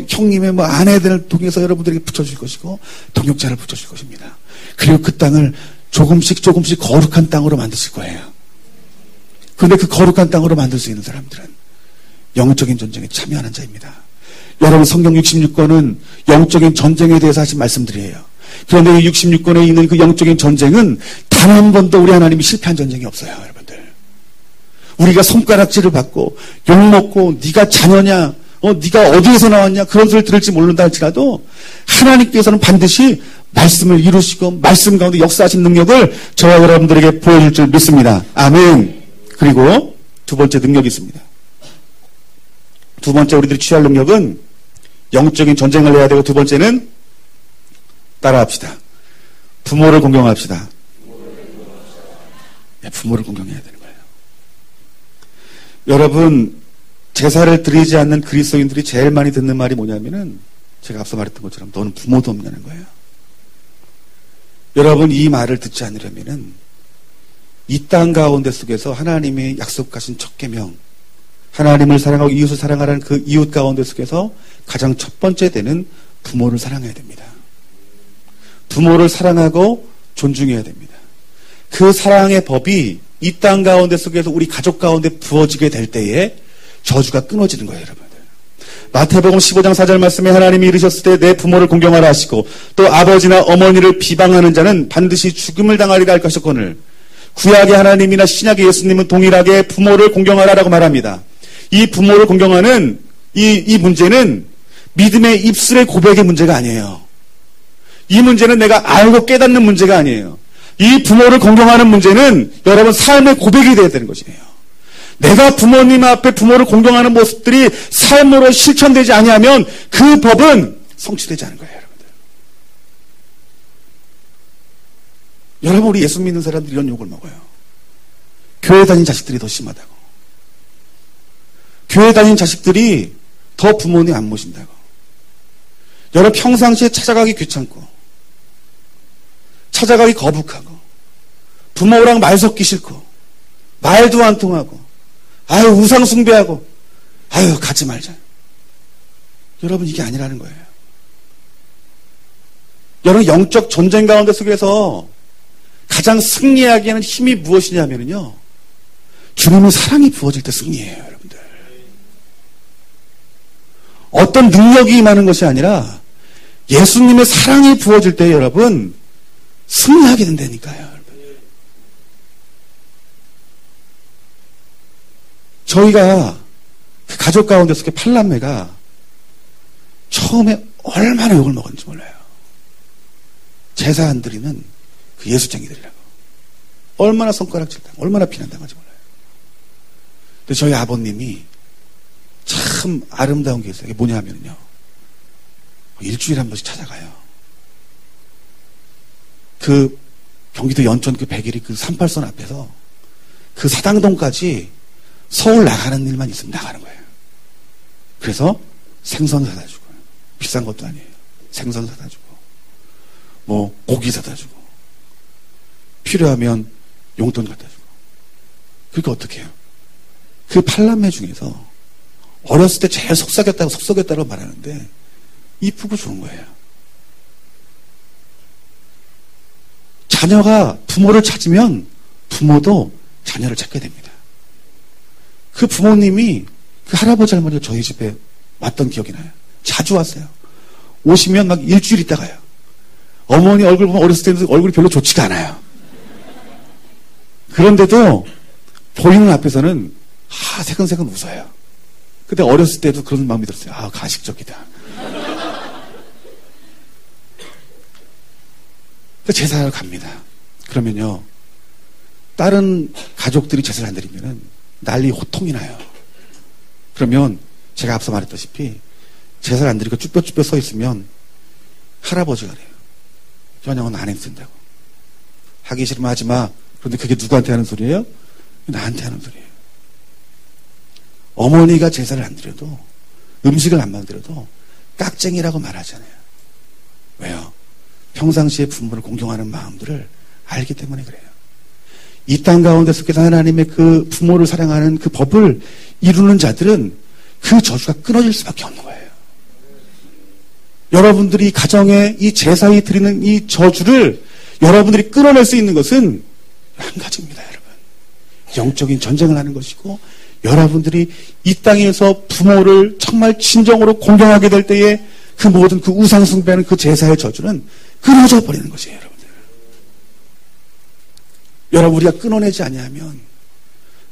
형님의 아내들을 통해서 여러분들에게 붙여줄 것이고, 동역자를 붙여줄 것입니다. 그리고 그 땅을 조금씩 거룩한 땅으로 만드실 거예요. 그런데 그 거룩한 땅으로 만들 수 있는 사람들은 영적인 전쟁에 참여하는 자입니다. 여러분, 성경 66권은 영적인 전쟁에 대해서 하신 말씀들이에요. 그런데 이 66권에 있는 그 영적인 전쟁은 단 한 번도 우리 하나님이 실패한 전쟁이 없어요, 여러분들. 우리가 손가락질을 받고 욕먹고 네가 자녀냐, 네가 어디에서 나왔냐, 그런 소리를 들을지 모른다 할지라도 하나님께서는 반드시 말씀을 이루시고 말씀 가운데 역사하신 능력을 저와 여러분들에게 보여줄 줄 믿습니다. 아멘. 그리고 두 번째 능력이 있습니다. 두 번째 우리들이 취할 능력은 영적인 전쟁을 해야 되고, 두 번째는 따라합시다. 부모를 공경합시다. 네, 부모를 공경해야 되는 거예요. 여러분, 제사를 드리지 않는 그리스도인들이 제일 많이 듣는 말이 뭐냐면은 제가 앞서 말했던 것처럼 너는 부모도 없냐는 거예요. 여러분, 이 말을 듣지 않으려면은 이 땅 가운데 속에서 하나님의 약속하신 첫 계명, 하나님을 사랑하고 이웃을 사랑하라는 그 이웃 가운데 속에서 가장 첫 번째 되는 부모를 사랑해야 됩니다. 부모를 사랑하고 존중해야 됩니다. 그 사랑의 법이 이 땅 가운데 속에서 우리 가족 가운데 부어지게 될 때에 저주가 끊어지는 거예요, 여러분들. 마태복음 15장 4절 말씀에 하나님이 이르셨을 때 내 부모를 공경하라 하시고 또 아버지나 어머니를 비방하는 자는 반드시 죽음을 당하리라 할 것이거늘 구약의 하나님이나 신약의 예수님은 동일하게 부모를 공경하라라고 말합니다. 이 부모를 공경하는 이 문제는 믿음의 입술의 고백의 문제가 아니에요. 이 문제는 내가 알고 깨닫는 문제가 아니에요. 이 부모를 공경하는 문제는 여러분 삶의 고백이 되어야 되는 것이에요. 내가 부모님 앞에 부모를 공경하는 모습들이 삶으로 실천되지 아니하면 그 법은 성취되지 않은 거예요, 여러분들. 여러분, 우리 예수 믿는 사람들이 이런 욕을 먹어요. 교회 다닌 자식들이 더 심하다고. 교회 다닌 자식들이 더 부모님 안 모신다고. 여러분, 평상시에 찾아가기 귀찮고 찾아가기 거북하고 부모랑 말 섞기 싫고 말도 안 통하고 아유 우상 숭배하고 아유 가지 말자. 여러분, 이게 아니라는 거예요. 여러분, 영적 전쟁 가운데 속에서 가장 승리하게 하는 힘이 무엇이냐면요, 주님의 사랑이 부어질 때 승리해요, 여러분들. 어떤 능력이 임하는 것이 아니라 예수님의 사랑이 부어질 때 여러분 승리하게 된다니까요, 여러분. 저희가 그 가족 가운데 속에 팔남매가 처음에 얼마나 욕을 먹었는지 몰라요. 제사 안 드리는 그 예수쟁이들이라고. 얼마나 손가락질당하고 얼마나 비난당하는지 몰라요. 근데 저희 아버님이 참 아름다운 게 있어요. 이게 뭐냐 하면요, 일주일에 한 번씩 찾아가요. 그 경기도 연천 그 백일이 그 38선 앞에서 그 사당동까지 서울 나가는 일만 있으면 나가는 거예요. 그래서 생선 사다 주고, 비싼 것도 아니에요. 생선 사다 주고, 뭐 고기 사다 주고, 필요하면 용돈 갖다 주고. 그러니까 어떻게 해요? 그 팔남매 중에서 어렸을 때 제일 속썩였다고 말하는데 이쁘고 좋은 거예요. 자녀가 부모를 찾으면 부모도 자녀를 찾게 됩니다. 그 부모님이 그 할아버지 할머니가 저희 집에 왔던 기억이 나요. 자주 왔어요. 오시면 막 일주일 있다 가요. 어머니 얼굴 보면 어렸을 때는 얼굴이 별로 좋지가 않아요. 그런데도 보이는 앞에서는 새근새근 웃어요. 근데 어렸을 때도 그런 마음이 들었어요. 가식적이다. 제사를 갑니다. 그러면요, 다른 가족들이 제사를 안 드리면은 난리 호통이 나요. 그러면 제가 앞서 말했다시피 제사를 안 드리고 쭈뼛쭈뼛 서 있으면 할아버지가 그래요. 저녁은 아내는 쓴다고. 하기 싫으면 하지 마. 그런데 그게 누구한테 하는 소리예요? 나한테 하는 소리예요. 어머니가 제사를 안 드려도, 음식을 안 만들어도 깍쟁이라고 말하잖아요. 왜요? 평상시에 부모를 공경하는 마음들을 알기 때문에 그래요. 이 땅 가운데 속에서 하나님의 그 부모를 사랑하는 그 법을 이루는 자들은 그 저주가 끊어질 수밖에 없는 거예요. 여러분들이 가정에 이 제사에 드리는 이 저주를 여러분들이 끊어낼 수 있는 것은 한 가지입니다, 여러분. 영적인 전쟁을 하는 것이고, 여러분들이 이 땅에서 부모를 정말 진정으로 공경하게 될 때에 그 모든 그 우상 숭배하는 그 제사의 저주는 끊어져 버리는 것이에요, 여러분들. 여러분, 우리가 끊어내지 아니하면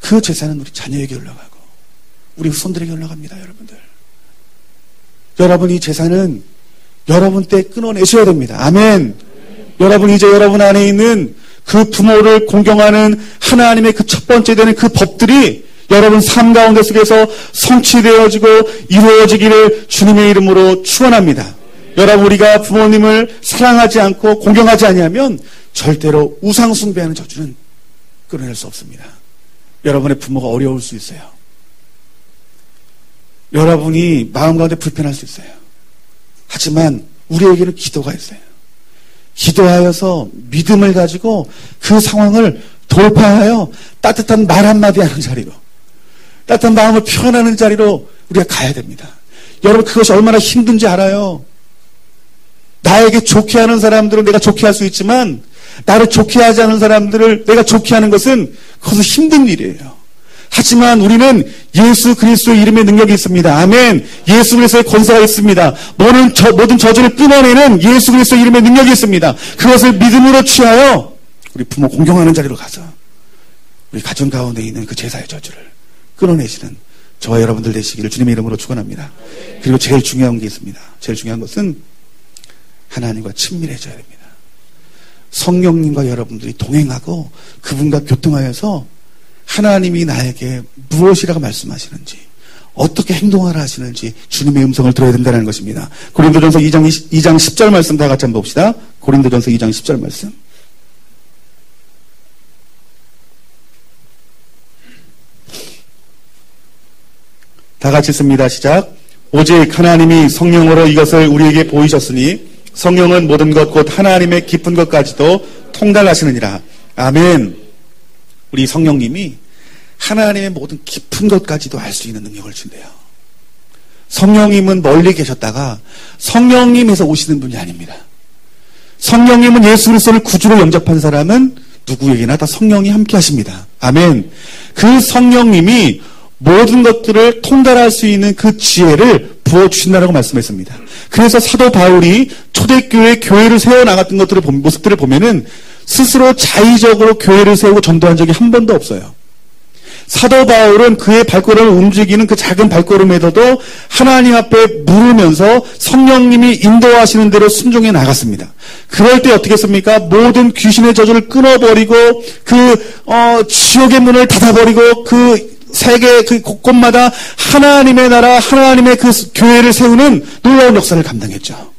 그 제사는 우리 자녀에게 올라가고 우리 후손들에게 올라갑니다, 여러분들. 여러분, 이 제사는 여러분 때 끊어내셔야 됩니다. 아멘. 여러분, 이제 여러분 안에 있는 그 부모를 공경하는 하나님의 그 첫 번째 되는 그 법들이 여러분 삶 가운데 속에서 성취되어지고 이루어지기를 주님의 이름으로 축원합니다. 여러분, 우리가 부모님을 사랑하지 않고 공경하지 아니하면 절대로 우상 숭배하는 저주는 끊어낼 수 없습니다. 여러분의 부모가 어려울 수 있어요. 여러분이 마음 가운데 불편할 수 있어요. 하지만 우리에게는 기도가 있어요. 기도하여서 믿음을 가지고 그 상황을 돌파하여 따뜻한 말 한마디 하는 자리로, 따뜻한 마음을 표현하는 자리로 우리가 가야 됩니다. 여러분, 그것이 얼마나 힘든지 알아요. 나에게 좋게 하는 사람들은 내가 좋게 할 수 있지만 나를 좋게 하지 않은 사람들을 내가 좋게 하는 것은 그것은 힘든 일이에요. 하지만 우리는 예수 그리스도의 이름의 능력이 있습니다. 아멘. 예수 그리스도의 권세가 있습니다. 모든 저주를 끊어내는 예수 그리스도의 이름의 능력이 있습니다. 그것을 믿음으로 취하여 우리 부모 공경하는 자리로 가서 우리 가정 가운데 있는 그 제사의 저주를 끊어내시는 저와 여러분들 되시기를 주님의 이름으로 축원합니다. 그리고 제일 중요한 게 있습니다. 제일 중요한 것은 하나님과 친밀해져야 됩니다. 성령님과 여러분들이 동행하고 그분과 교통하여서 하나님이 나에게 무엇이라고 말씀하시는지, 어떻게 행동하라 하시는지 주님의 음성을 들어야 된다는 것입니다. 고린도전서 2장 10절 말씀 다 같이 한번 봅시다. 고린도전서 2장 10절 말씀. 다 같이 씁니다. 시작. 오직 하나님이 성령으로 이것을 우리에게 보이셨으니 성령은 모든 것 곧 하나님의 깊은 것까지도 통달하시느니라. 아멘. 우리 성령님이 하나님의 모든 깊은 것까지도 알 수 있는 능력을 준대요. 성령님은 멀리 계셨다가 성령님에서 오시는 분이 아닙니다. 성령님은 예수 그리스도를 구주로 영접한 사람은 누구에게나 다 성령이 함께 하십니다. 아멘. 그 성령님이 모든 것들을 통달할 수 있는 그 지혜를 부어주신다라고 말씀했습니다. 그래서 사도 바울이 초대교회 교회를 세워나갔던 모습들을 보면은 스스로 자의적으로 교회를 세우고 전도한 적이 한 번도 없어요. 사도 바울은 그의 발걸음을 움직이는 그 작은 발걸음에서도 하나님 앞에 물으면서 성령님이 인도하시는 대로 순종해 나갔습니다. 그럴 때 어떻게 했습니까? 모든 귀신의 저주를 끊어버리고 지옥의 문을 닫아버리고 그 세계 그 곳곳마다 하나님의 나라, 하나님의 그 교회를 세우는 놀라운 역사를 감당했죠.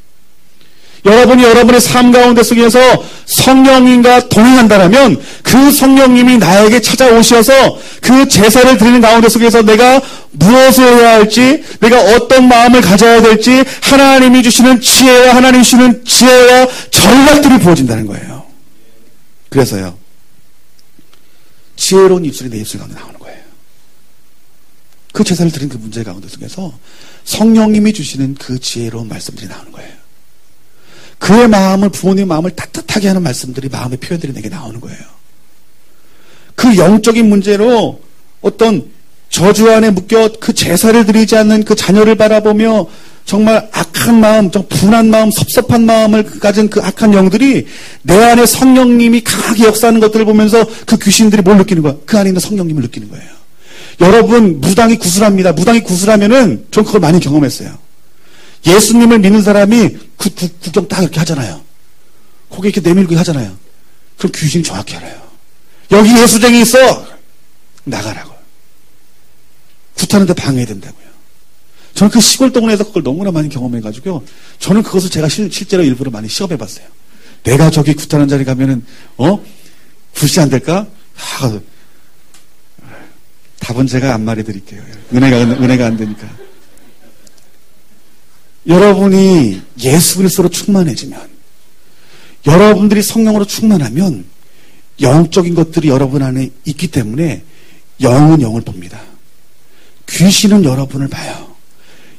여러분이 여러분의 삶 가운데 속에서 성령님과 동행한다면 그 성령님이 나에게 찾아오셔서 그 제사를 드리는 가운데 속에서 내가 무엇을 해야 할지, 내가 어떤 마음을 가져야 될지 하나님이 주시는 지혜와 하나님이 주시는 지혜와 전략들이 부어진다는 거예요. 그래서요, 지혜로운 입술이 내 입술 가운데 나오는 거예요. 그 제사를 드린 그 문제 가운데 속에서 성령님이 주시는 그 지혜로운 말씀들이 나오는 거예요. 그의 마음을, 부모님의 마음을 따뜻하게 하는 말씀들이, 마음의 표현들이 내게 나오는 거예요. 그 영적인 문제로 어떤 저주 안에 묶여 그 제사를 드리지 않는 그 자녀를 바라보며 정말 악한 마음, 좀 분한 마음, 섭섭한 마음을 가진 그 악한 영들이 내 안에 성령님이 강하게 역사하는 것들을 보면서 그 귀신들이 뭘 느끼는 거야? 그 안에 있는 성령님을 느끼는 거예요. 여러분, 무당이 구슬합니다. 무당이 구슬하면은 전 그걸 많이 경험했어요. 예수님을 믿는 사람이 구경 딱 이렇게 하잖아요. 고개 이렇게 내밀고 하잖아요. 그럼 귀신이 정확히 알아요. 여기 예수쟁이 있어! 나가라고. 굿하는데 방해된다고요. 저는 그 시골 동네에서 그걸 너무나 많이 경험해가지고요. 저는 그것을 제가 실제로 일부러 많이 시험해봤어요. 내가 저기 굿하는 자리 가면은, 굿이 안 될까? 답은 제가 안 말해드릴게요. 은혜가 안 되니까. 여러분이 예수 그리스도로 충만해지면, 여러분들이 성령으로 충만하면 영적인 것들이 여러분 안에 있기 때문에 영은 영을 봅니다. 귀신은 여러분을 봐요.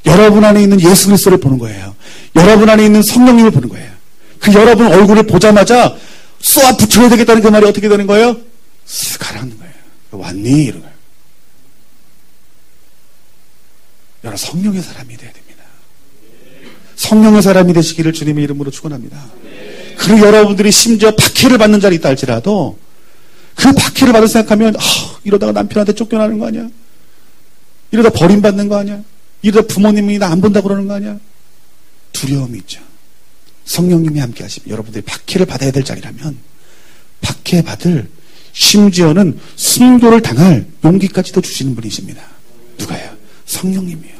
여러분 안에 있는 예수 그리스도를 보는 거예요. 여러분 안에 있는 성령님을 보는 거예요. 그 여러분 얼굴을 보자마자 쏘아 붙여야 되겠다는 그 말이 어떻게 되는 거예요? 쓱 가라앉는 거예요. 왔니? 이런 거예요. 여러분 성령의 사람이 돼야 됩니다. 성령의 사람이 되시기를 주님의 이름으로 축원합니다. 그리고 여러분들이 심지어 박해를 받는 자리 있다 할지라도 그 박해를 받을 생각하면 이러다가 남편한테 쫓겨나는 거 아니야? 이러다 버림받는 거 아니야? 이러다 부모님이 나 안 본다고 그러는 거 아니야? 두려움이 있죠. 성령님이 함께 하시면 여러분들이 박해를 받아야 될 자리라면 박해받을, 심지어는 순교를 당할 용기까지도 주시는 분이십니다. 누가요? 성령님이요.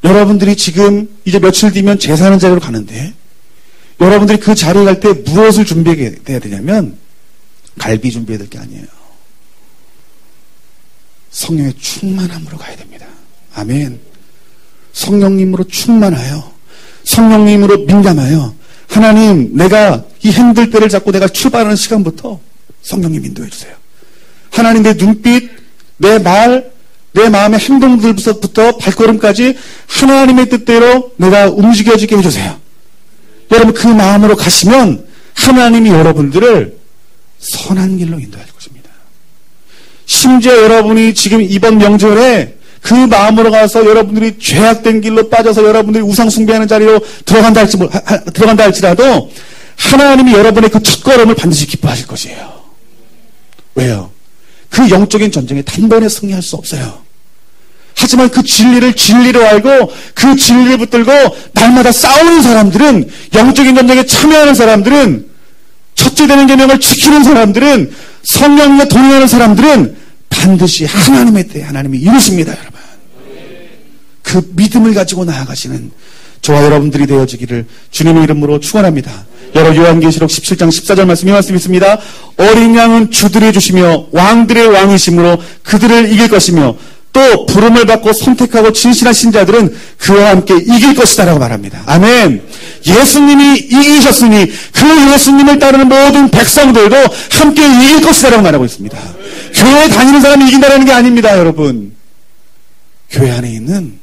여러분들이 지금 이제 며칠 뒤면 제사하는 자리로 가는데 여러분들이 그 자리에 갈 때 무엇을 준비해야 되냐면 갈비 준비해야 될 게 아니에요. 성령의 충만함으로 가야 됩니다. 아멘. 성령님으로 충만하여, 성령님으로 민감하여, 하나님, 내가 이 힘들 때를 잡고 내가 출발하는 시간부터 성령님 인도해 주세요. 하나님, 내 눈빛, 내 말, 내 마음의 행동들부터 발걸음까지 하나님의 뜻대로 내가 움직여지게 해주세요. 여러분, 그 마음으로 가시면 하나님이 여러분들을 선한 길로 인도할 것입니다. 심지어 여러분이 지금 이번 명절에 그 마음으로 가서 여러분들이 죄악된 길로 빠져서 여러분들이 우상 숭배하는 자리로 들어간다 할지라도 하나님이 여러분의 그 첫걸음을 반드시 기뻐하실 것이에요. 왜요? 그 영적인 전쟁에 단번에 승리할 수 없어요. 하지만 그 진리를 진리로 알고 그 진리를 붙들고 날마다 싸우는 사람들은, 영적인 전쟁에 참여하는 사람들은, 첫째 되는 계명을 지키는 사람들은, 성령과 동행하는 사람들은 반드시 하나님의 때에 하나님이 이루십니다. 여러분, 그 믿음을 가지고 나아가시는 저와 여러분들이 되어지기를 주님의 이름으로 축원합니다. 여러분, 요한계시록 17장 14절 말씀이 있습니다. 어린 양은 주들이 주시며 왕들의 왕이심으로 그들을 이길 것이며 또 부름을 받고 선택하고 진실한 신자들은 그와 함께 이길 것이다 라고 말합니다. 아멘. 예수님이 이기셨으니 그 예수님을 따르는 모든 백성들도 함께 이길 것이다 라고 말하고 있습니다. 교회에 다니는 사람이 이긴다는 게 아닙니다. 여러분, 교회 안에 있는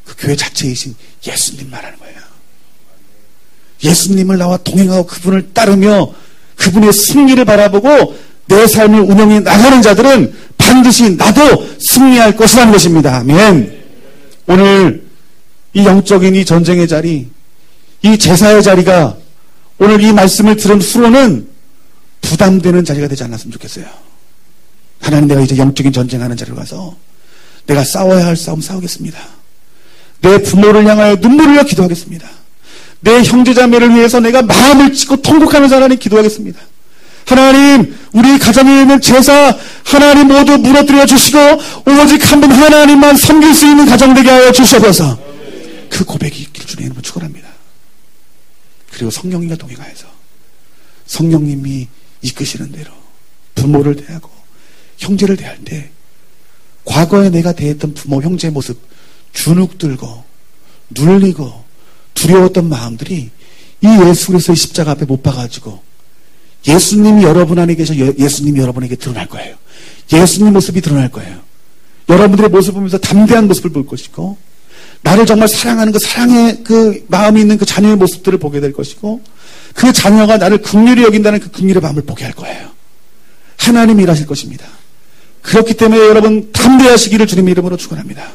그 교회 자체이신 예수님 말하는 거예요. 예수님을 나와 동행하고 그분을 따르며 그분의 승리를 바라보고 내 삶을 운영해 나가는 자들은 반드시 나도 승리할 것이라는 것입니다. 아멘. 오늘 이 영적인 이 전쟁의 자리, 이 제사의 자리가 오늘 이 말씀을 들은 후로는 부담되는 자리가 되지 않았으면 좋겠어요. 하나님, 내가 이제 영적인 전쟁하는 자리로 가서 내가 싸워야 할 싸움 싸우겠습니다. 내 부모를 향하여 눈물을 흘려 기도하겠습니다. 내 형제자매를 위해서 내가 마음을 찢고 통곡하는 자라니 기도하겠습니다. 하나님, 우리 가정에 있는 제사 하나님 모두 무너뜨려 주시고 오직 한 분 하나님만 섬길 수 있는 가정 되게 하여 주셔서 그 고백이 있기를 주님 이름으로 축원합니다. 그리고 성령님과 동행하여서 성령님이 이끄시는 대로 부모를 대하고 형제를 대할 때 과거에 내가 대했던 부모 형제의 모습, 주눅들고 눌리고 두려웠던 마음들이 이 예수 그리스도의 십자가 앞에 못 박아가지고 예수님이 여러분 안에 계셔 예수님이 여러분에게 드러날 거예요. 예수님 모습이 드러날 거예요. 여러분들의 모습을 보면서 담대한 모습을 볼 것이고, 나를 정말 사랑하는 그 사랑의 그 마음이 있는 그 자녀의 모습들을 보게 될 것이고, 그 자녀가 나를 긍휼히 여긴다는 그 긍휼의 마음을 보게 할 거예요. 하나님이 일하실 것입니다. 그렇기 때문에 여러분 담대하시기를 주님의 이름으로 축원합니다.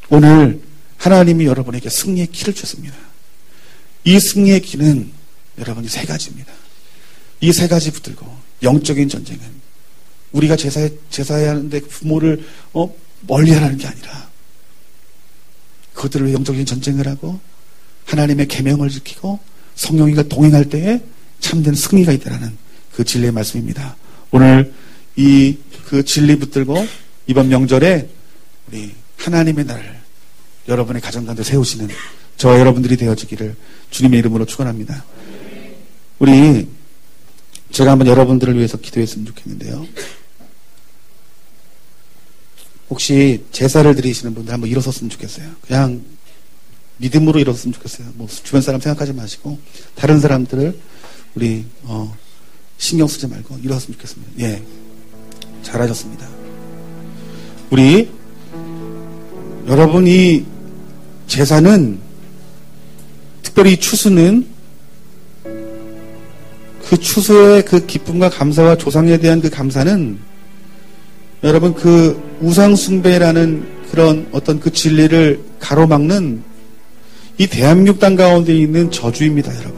오늘 하나님이 여러분에게 승리의 키를 주셨습니다. 이 승리의 키는 여러분이 세 가지입니다. 이 세 가지 붙들고 영적인 전쟁은 우리가 제사해야 하는데 부모를 멀리하라는 게 아니라 그들을 영적인 전쟁을 하고 하나님의 계명을 지키고 성령님과 동행할 때에 참된 승리가 있다라는 그 진리의 말씀입니다. 오늘 이 그 진리 붙들고 이번 명절에 우리 하나님의 날을 여러분의 가정 가운데 세우시는 저와 여러분들이 되어지기를 주님의 이름으로 축원합니다. 우리 제가 한번 여러분들을 위해서 기도했으면 좋겠는데요. 혹시 제사를 드리시는 분들 한번 일어섰으면 좋겠어요. 그냥 믿음으로 일어섰으면 좋겠어요. 뭐 주변 사람 생각하지 마시고 다른 사람들을 우리 신경 쓰지 말고 일어섰으면 좋겠습니다. 예, 잘하셨습니다. 우리 여러분이 제사는 특별히 추수는 그 추수의 그 기쁨과 감사와 조상에 대한 그 감사는 여러분 그 우상숭배라는 그런 어떤 그 진리를 가로막는 이 대한민국 땅 가운데 있는 저주입니다. 여러분,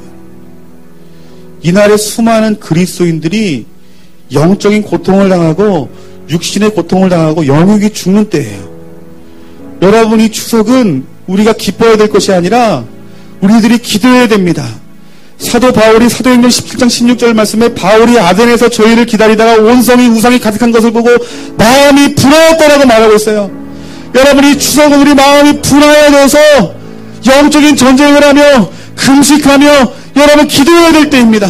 이날에 수많은 그리스도인들이 영적인 고통을 당하고 육신의 고통을 당하고 영육이 죽는 때예요. 여러분, 이 추석은 우리가 기뻐해야 될 것이 아니라 우리들이 기도해야 됩니다. 사도 바울이 사도행전 17장 16절 말씀에 바울이 아덴에서 저희를 기다리다가 온성이 우상이 가득한 것을 보고 마음이 분하였다라고 말하고 있어요. 여러분, 이 추석은 우리 마음이 분하여야 돼서 영적인 전쟁을 하며 금식하며 여러분 기도해야 될 때입니다.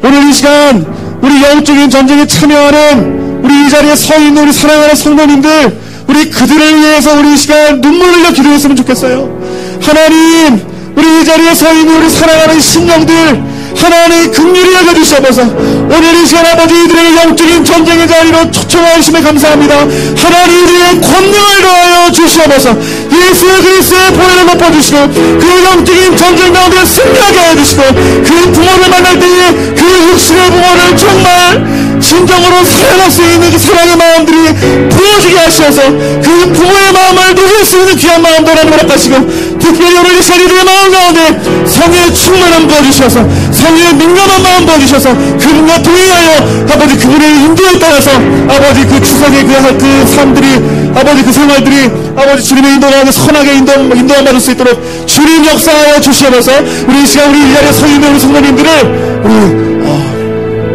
오늘 이 시간 우리 영적인 전쟁에 참여하는 우리 이 자리에 서 있는 우리 사랑하는 성도님들 우리 그들을 위해서 우리 이 시간 눈물을 흘려 기도했으면 좋겠어요. 하나님, 우리 이 자리에 서 있는 우리 사랑하는 신령들 하나님의 긍휼히 여겨주시옵소서. 오늘 이 시간 아버지 이들에게 영적인 전쟁의 자리로 초청하심에 감사합니다. 하나님 이들의 권능을 더하여 주시옵소서. 예수 그리스도의 보혈을 높여주시고 그 영적인 전쟁 가운데 승리하게 해주시고 그 부모를 만날 때에 그 육신의 부모를 정말 진정으로 사랑할 수 있는 그 사랑의 마음들이 부어지게 하셔서 그 부모의 마음을 누릴 수 있는 귀한 마음도 하나님 허락하시고 특별히 오늘 이 자리들의 마음 가운데 성령의 충만함 부어주셔서 성령의 민감한 마음 부어주셔서 그분과 동행하여 아버지 그분의 인도에 따라서 아버지 그 추석의 그 삶들이 아버지 그 생활들이 아버지 주님의 인도 가운데 선하게 인도함 받을 수 있도록 주님 역사하여 주시옵소서. 우리 이 시간 우리 이 자리에 서 있는 우리 성도님들을 우리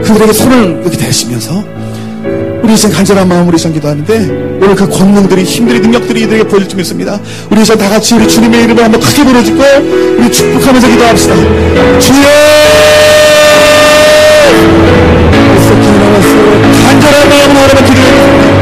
그들에게 손을 이렇게 대시면서 우리 이제 간절한 마음으로 이제 기도하는데 오늘 그 권능들이 힘들이 능력들이 이들에게 보여질 줄 믿습니다. 우리 이제 다 같이 우리 주님의 이름을 한번 크게 부르짖고 우리 축복하면서 기도합시다. 주여 간절한 마음으로 여러분 기도해주세요.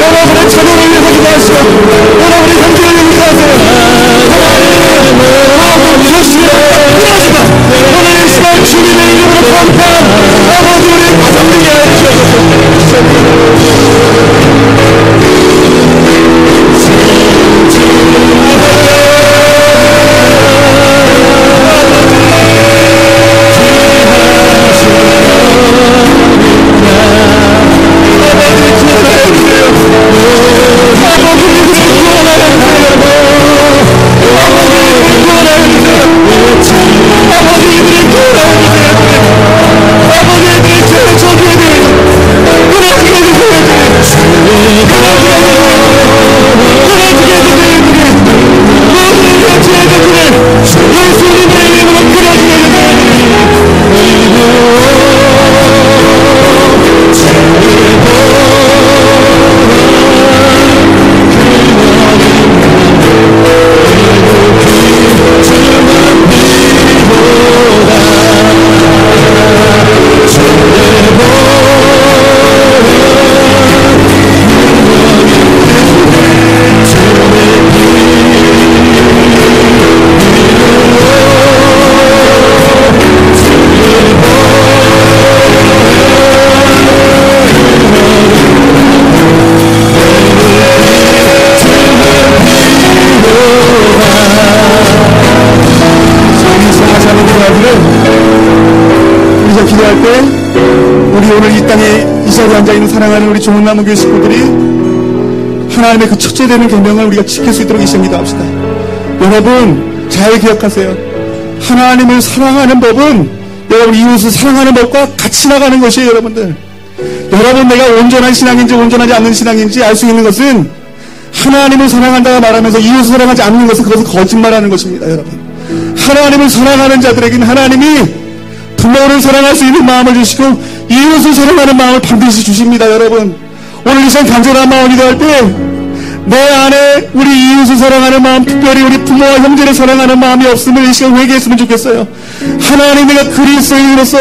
여러분의 자녀를 위해서 기도하시고 여러분의 형제를 위해서 기도하세요. 하나님 주시면 필요하시다. 오늘 이 시간 주님의 이름으로 감사한 아버지 우리 가정들이 하여 주옵소서. 기도할 때 우리 오늘 이 땅에 이 자리에 앉아있는 사랑하는 우리 종훈나무교회 식구들이 하나님의 그 첫째 되는 계명을 우리가 지킬 수 있도록 이 시간 기도합시다. 여러분 잘 기억하세요. 하나님을 사랑하는 법은 여러분 이웃을 사랑하는 법과 같이 나가는 것이에요. 여러분들 여러분 내가 온전한 신앙인지 온전하지 않는 신앙인지 알 수 있는 것은 하나님을 사랑한다고 말하면서 이웃을 사랑하지 않는 것은 그것은 거짓말하는 것입니다. 여러분 하나님을 사랑하는 자들에게는 하나님이 부모를 사랑할 수 있는 마음을 주시고 이웃을 사랑하는 마음을 반드시 주십니다. 여러분 오늘 이 시간 간절한 마음을 기도할 때 내 안에 우리 이웃을 사랑하는 마음, 특별히 우리 부모와 형제를 사랑하는 마음이 없으면 이 시간 회개했으면 좋겠어요. 하나님 내가 그리스도인으로서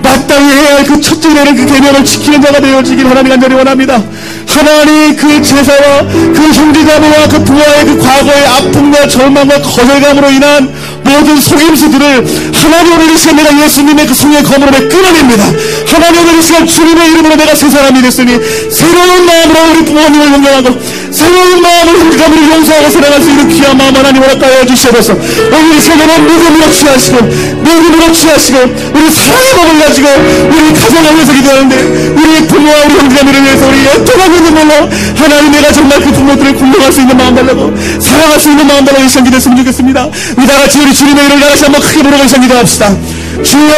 마땅히 해야 할 그 첫째 되는 그 계명을 지키는 자가 되어지길 하나님 간절히 원합니다. 하나님 그 제사와 그 형제자매와 그 부모의 그 과거의 아픔과 절망과 거절감으로 인한 모든 속임수들을 하나님 오늘 이 시간 내가 예수님의 그 성의 검으로 끊어냅니다. 하나님 오늘 이 시간 주님의 이름으로 내가 새 사람이 됐으니 새로운 마음으로 우리 부모님을 존경하고 새로운 마음으로 형제자매를 용서하고 사랑할 수 있는 귀한 마음 하나님 허락하여 주시옵소서. 오늘 이 시간 여러분 믿음으로 취하시고 믿음으로 취하시고 우리 사랑의 법을 가지고 우리 가정을 위해서 기도하는데 우리 부모와 우리 형제자매를 위해서 우리 애통하고 있는 걸로 하나님 내가 정말 그 부모들을 공경할 수 있는 마음 달라고 사랑할 수 있는 마음 달라고 이 시간 기도했으면 좋겠습니다. 우리 다같이 우리 주님의 이름을 다시 한번 크게 부르고 이 시간 기도합시다. 주여